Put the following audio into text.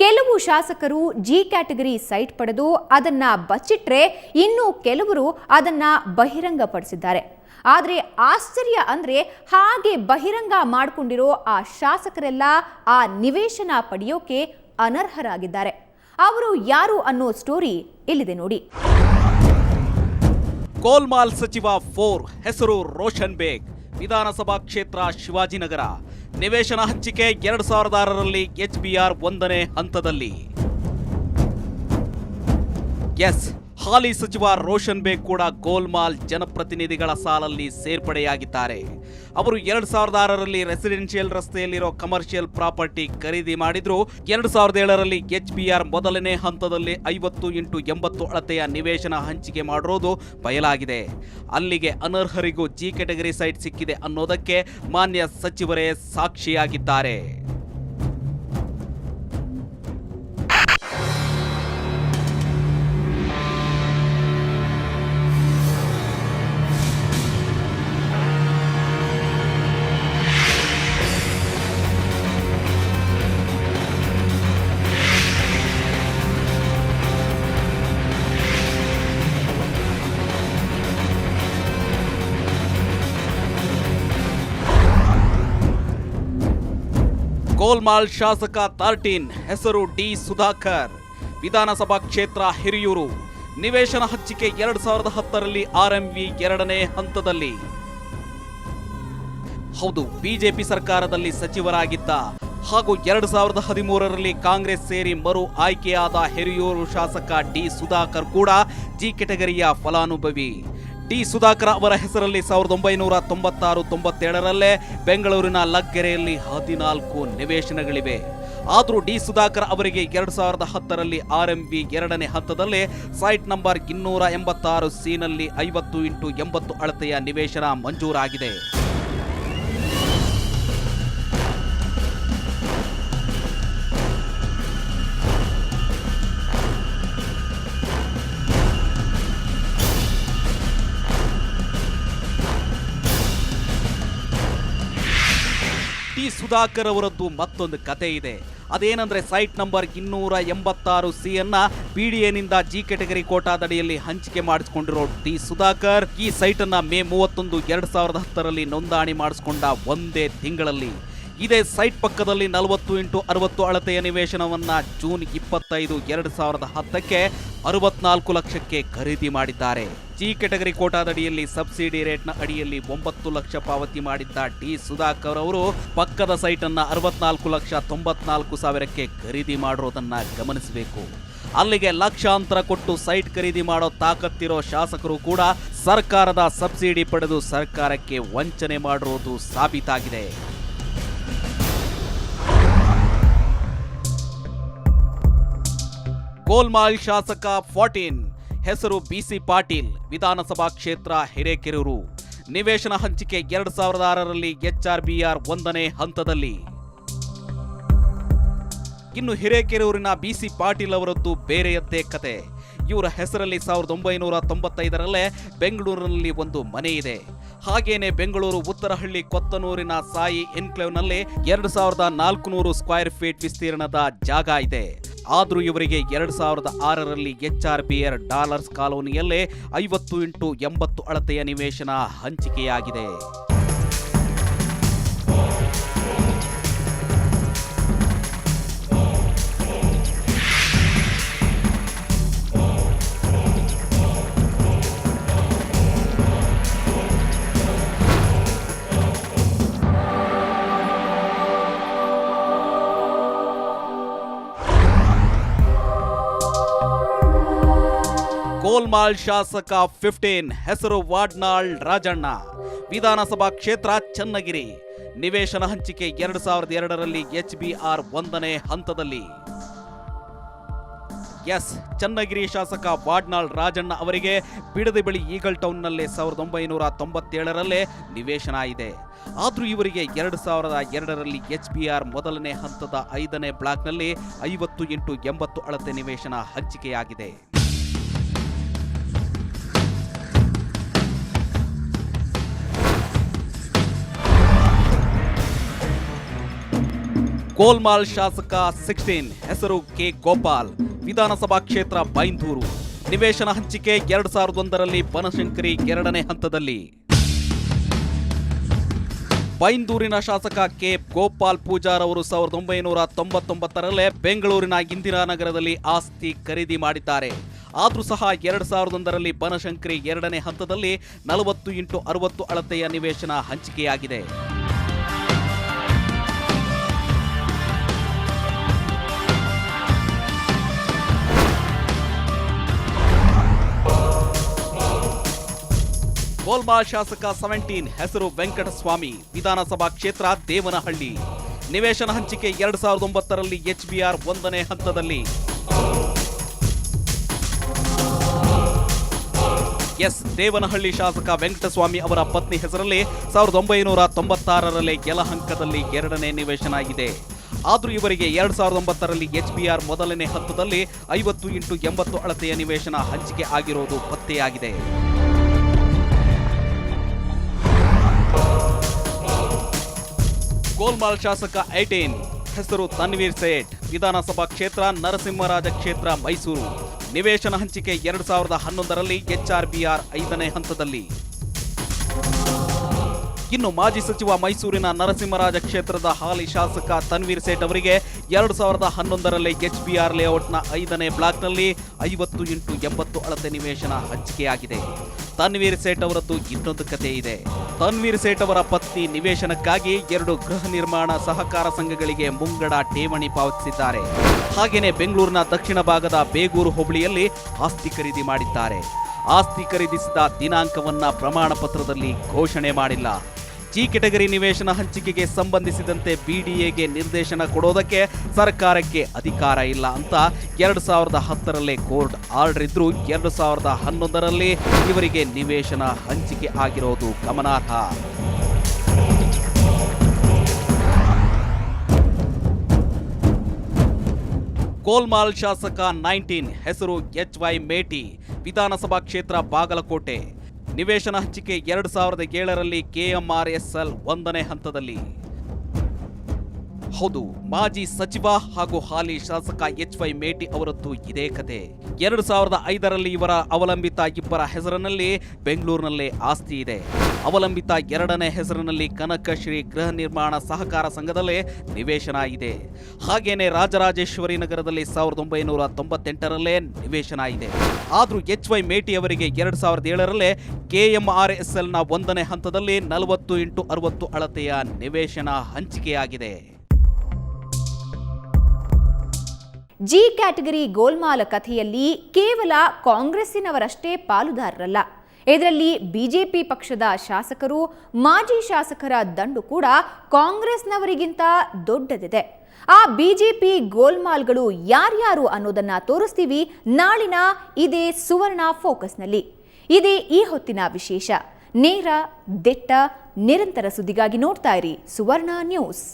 ಕೆಲವು ಶಾಸಕರು G category site ಪಡೆದು ಅದನ್ನ ಬಚ್ಚಿಟ್ರೆ ಇನ್ನು ಕೆಲವರು ಅದನ್ನ ಬಹಿರಂಗಪಡಿಸಿದ್ದಾರೆ. ಆದರೆ ಆಶ್ಚರ್ಯ ಅಂದ್ರೆ ಹಾಗೆ ಬಹಿರಂಗ ಮಾಡಿಕೊಂಡಿರೋ ಆ ಶಾಸಕರೆಲ್ಲ ಆ ನಿವೇಶನ ಪಡೆಯೋಕೆ ಅನರ್ಹರಾಗಿದ್ದಾರೆ. ಅವರು ಯಾರು ಅನ್ನೋ ಸ್ಟೋರಿ ಇಲ್ಲಿದೆ ನೋಡಿ. ಗೋಲ್ಮಾಲ್ ಸಚಿವ 4 ಹೆಸರು ರೋಷನ್ ಬೇಗ್, ವಿಧಾನಸಭಾ ಕ್ಷೇತ್ರ ಶಿವಾಜಿನಗರ. ನಿವೇಶನ ಹಂಚಿಕೆ 2006ರಲ್ಲಿ HBR 1ನೇ ಹಂತದಲ್ಲಿ. ಹಾಲಿ ಸಚಿವ ರೋಷನ್ ಬೇಗ್ ಕೂಡ ಗೋಲ್ಮಾಲ್ ಜನಪ್ರತಿನಿಧಿಗಳ ಸಾಲಲ್ಲಿ ಸೇರ್ಪಡೆಯಾಗಿದ್ದಾರೆ. ಅವರು 2006ರಲ್ಲಿ ರೆಸಿಡೆನ್ಷಿಯಲ್ ರಸ್ತೆಯಲ್ಲಿರೋ ಕಮರ್ಷಿಯಲ್ ಪ್ರಾಪರ್ಟಿ ಖರೀದಿ ಮಾಡಿದ್ರು. 2007ರಲ್ಲಿ HBR ಮೊದಲನೇ ಹಂತದಲ್ಲಿ 50x80 ಅಳತೆಯ ನಿವೇಶನ ಹಂಚಿಕೆ ಮಾಡಿರೋದು ಬಯಲಾಗಿದೆ. ಅಲ್ಲಿಗೆ ಅನರ್ಹರಿಗೂ ಜಿ ಕ್ಯಾಟಗರಿ ಸೈಟ್ ಸಿಕ್ಕಿದೆ ಅನ್ನೋದಕ್ಕೆ ಮಾನ್ಯ ಸಚಿವರೇ ಸಾಕ್ಷಿಯಾಗಿದ್ದಾರೆ. ಗೋಲ್ಮಾಲ್ ಶಾಸಕ 13 ಹೆಸರು ಡಿ ಸುಧಾಕರ್, ವಿಧಾನಸಭಾ ಕ್ಷೇತ್ರ ಹಿರಿಯೂರು. ನಿವೇಶನ ಹಂಚಿಕೆ 2010ರಲ್ಲಿ RMV 2ನೇ ಹಂತದಲ್ಲಿ. ಹೌದು, ಬಿಜೆಪಿ ಸರ್ಕಾರದಲ್ಲಿ ಸಚಿವರಾಗಿದ್ದ ಹಾಗೂ 2013ರಲ್ಲಿ ಕಾಂಗ್ರೆಸ್ ಸೇರಿ ಮರು ಆಯ್ಕೆಯಾದ ಹಿರಿಯೂರು ಶಾಸಕ ಡಿ ಸುಧಾಕರ್ ಕೂಡ ಜಿ ಕ್ಯಾಟಗರಿಯ ಫಲಾನುಭವಿ. ಡಿ ಸುಧಾಕರ್ ಅವರ ಹೆಸರಲ್ಲಿ 1996-97ರಲ್ಲೇ ಬೆಂಗಳೂರಿನ ಲಗ್ಗೆರೆಯಲ್ಲಿ 14 ನಿವೇಶನಗಳಿವೆ. ಆದರೂ ಡಿ ಸುಧಾಕರ್ ಅವರಿಗೆ 2010ರಲ್ಲಿ RMV 2ನೇ ಹಂತದಲ್ಲೇ ಸೈಟ್ ನಂಬರ್ 286C ನಲ್ಲಿ 50x80 ಅಳತೆಯ ನಿವೇಶನ ಮಂಜೂರಾಗಿದೆ. ಡಿ ಸುಧಾಕರ್ ಅವರದ್ದು ಮತ್ತೊಂದು ಕತೆ ಇದೆ. ಅದೇನಂದ್ರೆ ಸೈಟ್ ನಂಬರ್ 286C ಅನ್ನ PDAನಿಂದ ಜಿ ಕ್ಯಾಟಗರಿ ಕೋಟಾದಡಿಯಲ್ಲಿ ಹಂಚಿಕೆ ಮಾಡಿಸಿಕೊಂಡಿರೋ ಡಿ ಸುಧಾಕರ್ ಈ ಸೈಟ್ ಅನ್ನ ಮೇ 31, 2010ರಲ್ಲಿ ನೋಂದಣಿ ಮಾಡಿಸಿಕೊಂಡ ಒಂದೇ ತಿಂಗಳಲ್ಲಿ ಇದೇ ಸೈಟ್ ಪಕ್ಕದಲ್ಲಿ 40x60 ಅಳತೆಯ ನಿವೇಶನವನ್ನ ಜೂನ್ 25, 2010ಕ್ಕೆ 64 ಲಕ್ಷಕ್ಕೆ ಖರೀದಿ ಮಾಡಿದ್ದಾರೆ. ಜಿ ಕ್ಯಾಟಗರಿ ಕೋಟಾದಡಿಯಲ್ಲಿ ಸಬ್ಸಿಡಿ ರೇಟ್ನ ಅಡಿಯಲ್ಲಿ 9 ಲಕ್ಷ ಪಾವತಿ ಮಾಡಿದ್ದ ಡಿ ಸುಧಾಕರ್ ಅವರು ಪಕ್ಕದ ಸೈಟ್ ಅನ್ನ 64,94,000ಕ್ಕೆ ಖರೀದಿ ಮಾಡಿರೋದನ್ನ ಗಮನಿಸಬೇಕು. ಅಲ್ಲಿಗೆ ಲಕ್ಷಾಂತರ ಕೊಟ್ಟು ಸೈಟ್ ಖರೀದಿ ಮಾಡೋ ತಾಕತ್ತಿರೋ ಶಾಸಕರು ಕೂಡ ಸರ್ಕಾರದ ಸಬ್ಸಿಡಿ ಪಡೆದು ಸರ್ಕಾರಕ್ಕೆ ವಂಚನೆ ಮಾಡಿರೋದು ಸಾಬೀತಾಗಿದೆ. ಗೋಲ್ಮಾಲ್ ಶಾಸಕ 14 ಹೆಸರು BC ಪಾಟೀಲ್, ವಿಧಾನಸಭಾ ಕ್ಷೇತ್ರ ಹಿರೇಕೆರೂರು. ನಿವೇಶನ ಹಂಚಿಕೆ 2006ರಲ್ಲಿ HRBR 1ನೇ ಹಂತದಲ್ಲಿ. ಇನ್ನು ಹಿರೇಕೆರೂರಿನ BC ಪಾಟೀಲ್ ಅವರದ್ದು ಬೇರೆಯದ್ದೇ ಕತೆ. ಇವರ ಹೆಸರಲ್ಲಿ 1995ರಲ್ಲೇ ಬೆಂಗಳೂರಿನಲ್ಲಿ ಒಂದು ಮನೆ ಇದೆ. ಹಾಗೇನೆ ಬೆಂಗಳೂರು ಉತ್ತರಹಳ್ಳಿ ಕೊತ್ತನೂರಿನ ಸಾಯಿ ಎನ್ಕ್ಲೇವ್ನಲ್ಲಿ 2400 ಸ್ಕ್ವೇರ್ ಫೀಟ್ ವಿಸ್ತೀರ್ಣದ ಜಾಗ ಇದೆ. ಆದ್ರೂ ಇವರಿಗೆ 2006ರಲ್ಲಿ HRBR ಡಾಲರ್ಸ್ ಕಾಲೋನಿಯಲ್ಲೇ 50x80 ಅಳತೆಯ ನಿವೇಶನ ಹಂಚಿಕೆಯಾಗಿದೆ. ಗೋಲ್ಮಾಲ್ ಶಾಸಕ 15 ಹೆಸರು ವಾಡ್ನಾಳ್ ರಾಜಣ್ಣ, ವಿಧಾನಸಭಾ ಕ್ಷೇತ್ರ ಚನ್ನಗಿರಿ. ನಿವೇಶನ ಹಂಚಿಕೆ 2002ರಲ್ಲಿ HBR 1ನೇ ಹಂತದಲ್ಲಿ. ಚನ್ನಗಿರಿ ಶಾಸಕ ವಾಡ್ನಾಳ್ ರಾಜಣ್ಣ ಅವರಿಗೆ ಬಿಡದಿ ಬಳಿ ಈಗಲ್ ಟೌನ್ನಲ್ಲೇ 1997ರಲ್ಲೇ ನಿವೇಶನ ಇದೆ. ಆದ್ರೂ ಇವರಿಗೆ 2002ರಲ್ಲಿ HBR ಮೊದಲನೇ ಹಂತದ 5ನೇ ಬ್ಲಾಕ್ನಲ್ಲಿ 50x80 ಅಳತೆ ನಿವೇಶನ ಹಂಚಿಕೆಯಾಗಿದೆ. ಗೋಲ್ಮಾಲ್ ಶಾಸಕ 16 ಹೆಸರು ಕೆ ಗೋಪಾಲ್, ವಿಧಾನಸಭಾ ಕ್ಷೇತ್ರ ಬೈಂದೂರು. ನಿವೇಶನ ಹಂಚಿಕೆ 2001ರಲ್ಲಿ ಬನಶಂಕರಿ 2ನೇ ಹಂತದಲ್ಲಿ. ಬೈಂದೂರಿನ ಶಾಸಕ ಕೆ ಗೋಪಾಲ್ ಪೂಜಾರ್ ಅವರು 1999ರಲ್ಲೇ ಬೆಂಗಳೂರಿನ ಇಂದಿರಾನಗರದಲ್ಲಿ ಆಸ್ತಿ ಖರೀದಿ ಮಾಡಿದ್ದಾರೆ. ಆದರೂ ಸಹ 2001ರಲ್ಲಿ ಬನಶಂಕರಿ 2ನೇ ಹಂತದಲ್ಲಿ 40x60 ಅಳತೆಯ ನಿವೇಶನ ಹಂಚಿಕೆಯಾಗಿದೆ. ಗೋಲ್ಮಾಲ್ ಶಾಸಕ 17 ಹೆಸರು ವೆಂಕಟಸ್ವಾಮಿ, ವಿಧಾನಸಭಾ ಕ್ಷೇತ್ರ ದೇವನಹಳ್ಳಿ. ನಿವೇಶನ ಹಂಚಿಕೆ 2009ರಲ್ಲಿ HBR 1ನೇ ಹಂತದಲ್ಲಿ. ದೇವನಹಳ್ಳಿ ಶಾಸಕ ವೆಂಕಟಸ್ವಾಮಿ ಅವರ ಪತ್ನಿ ಹೆಸರಲ್ಲಿ 1996ರಲ್ಲಿ ಯಲಹಂಕದಲ್ಲಿ 2ನೇ ನಿವೇಶನ ಇದೆ. ಆದರೂ ಇವರಿಗೆ 2009ರಲ್ಲಿ HBR 1ನೇ ಹಂತದಲ್ಲಿ 50x80 ಅಳತೆಯ ನಿವೇಶನ ಹಂಚಿಕೆ ಆಗಿರೋದು ಪತ್ತೆಯಾಗಿದೆ. ಗೋಲ್ಮಾಲ್ ಶಾಸಕ 18 ಹೆಸರು ತನ್ವೀರ್ ಸೇಠ್, ವಿಧಾನಸಭಾ ಕ್ಷೇತ್ರ ನರಸಿಂಹರಾಜ ಕ್ಷೇತ್ರ ಮೈಸೂರು. ನಿವೇಶನ ಹಂಚಿಕೆ 2011ರಲ್ಲಿ HRBR 5ನೇ ಹಂತದಲ್ಲಿ. ಇನ್ನು ಮಾಜಿ ಸಚಿವ ಮೈಸೂರಿನ ನರಸಿಂಹರಾಜ ಕ್ಷೇತ್ರದ ಹಾಲಿ ಶಾಸಕ ತನ್ವೀರ್ ಸೇಠ್ ಅವರಿಗೆ 2011ರಲ್ಲಿ HBR ಲೇಔಟ್ನ 5ನೇ ಬ್ಲಾಕ್ನಲ್ಲಿ 50x80 ಅಳತೆ ನಿವೇಶನ ಹಂಚಿಕೆಯಾಗಿದೆ. ತನ್ವೀರ್ ಸೇಠ್ ಅವರದ್ದು ಇನ್ನೊಂದು ಕಥೆ ಇದೆ. ತನ್ವೀರ್ ಸೇಠ್ ಅವರ ಪತ್ನಿ ನಿವೇಶನಕ್ಕಾಗಿ 2 ಗೃಹ ನಿರ್ಮಾಣ ಸಹಕಾರ ಸಂಘಗಳಿಗೆ ಮುಂಗಡ ಠೇವಣಿ ಪಾವತಿಸಿದ್ದಾರೆ. ಹಾಗೆಯೇ ಬೆಂಗಳೂರಿನ ದಕ್ಷಿಣ ಭಾಗದ ಬೇಗೂರು ಹೋಬಳಿಯಲ್ಲಿ ಆಸ್ತಿ ಖರೀದಿ ಮಾಡಿದ್ದಾರೆ. ಆಸ್ತಿ ಖರೀದಿಸಿದ ದಿನಾಂಕವನ್ನ ಪ್ರಮಾಣ ಪತ್ರದಲ್ಲಿ ಘೋಷಣೆ ಮಾಡಿಲ್ಲ. ಜಿ ಕೆಟಗರಿ ನಿವೇಶನ ಹಂಚಿಕೆಗೆ ಸಂಬಂಧಿಸಿದಂತೆ BDAಗೆ ನಿರ್ದೇಶನ ಕೊಡೋದಕ್ಕೆ ಸರ್ಕಾರಕ್ಕೆ ಅಧಿಕಾರ ಇಲ್ಲ ಅಂತ 2010ರಲ್ಲೇ ಕೋರ್ಟ್ ಆರ್ಡರ್ ಇದ್ರೂ 2011ರಲ್ಲಿ ಇವರಿಗೆ ನಿವೇಶನ ಹಂಚಿಕೆ ಆಗಿರೋದು ಗಮನಾರ್ಹ. ಗೋಲ್ಮಾಲ್ ಶಾಸಕ 19 ಹೆಸರು HY ಮೇಟಿ, ವಿಧಾನಸಭಾ ಕ್ಷೇತ್ರ ಬಾಗಲಕೋಟೆ. ನಿವೇಶನ ಹಂಚಿಕೆ 2007ರಲ್ಲಿ KMRSL 1ನೇ ಹಂತದಲ್ಲಿ. ಹೌದು, ಮಾಜಿ ಸಚಿವ ಹಾಗೂ ಹಾಲಿ ಶಾಸಕ HY ಮೇಟಿ ಅವರದ್ದು ಇದೇ ಕತೆ. 2005ರಲ್ಲಿ ಇವರ ಅವಲಂಬಿತ ಇಬ್ಬರ ಹೆಸರಿನಲ್ಲಿ ಬೆಂಗಳೂರಿನಲ್ಲೇ ಆಸ್ತಿ ಇದೆ. ಅವಲಂಬಿತ 2ನೇ ಹೆಸರಿನಲ್ಲಿ ಕನಕಶ್ರೀ ಗೃಹ ನಿರ್ಮಾಣ ಸಹಕಾರ ಸಂಘದಲ್ಲೇ ನಿವೇಶನ ಇದೆ. ಹಾಗೇನೆ ರಾಜರಾಜೇಶ್ವರಿ ನಗರದಲ್ಲಿ 1998ರಲ್ಲೇ ನಿವೇಶನ ಇದೆ. ಆದ್ರೂ HY ಮೇಟಿ ಅವರಿಗೆ 2007ರಲ್ಲೇ KMRSLನ 1ನೇ ಹಂತದಲ್ಲಿ 40x60 ಅಳತೆಯ ನಿವೇಶನ ಹಂಚಿಕೆಯಾಗಿದೆ. ಜಿ ಕ್ಯಾಟಗರಿ ಗೋಲ್ಮಾಲ್ ಕಥೆಯಲ್ಲಿ ಕೇವಲ ಕಾಂಗ್ರೆಸ್ಸಿನವರಷ್ಟೇ ಪಾಲುದಾರರಲ್ಲ. ಇದರಲ್ಲಿ ಬಿಜೆಪಿ ಪಕ್ಷದ ಶಾಸಕರು, ಮಾಜಿ ಶಾಸಕರ ದಂಡು ಕೂಡ ಕಾಂಗ್ರೆಸ್ನವರಿಗಿಂತ ದೊಡ್ಡದಿದೆ. ಆ ಬಿಜೆಪಿ ಗೋಲ್ಮಾಲ್ಗಳು ಯಾರ್ಯಾರು ಅನ್ನೋದನ್ನ ತೋರಿಸ್ತೀವಿ ನಾಳಿನ ಇದೇ ಸುವರ್ಣ ಫೋಕಸ್ನಲ್ಲಿ. ಇದೇ ಈ ಹೊತ್ತಿನ ವಿಶೇಷ. ನೇರ, ದಿಟ್ಟ, ನಿರಂತರ ಸುದ್ದಿಗಾಗಿ ನೋಡ್ತಾ ಇರಿ ಸುವರ್ಣ ನ್ಯೂಸ್.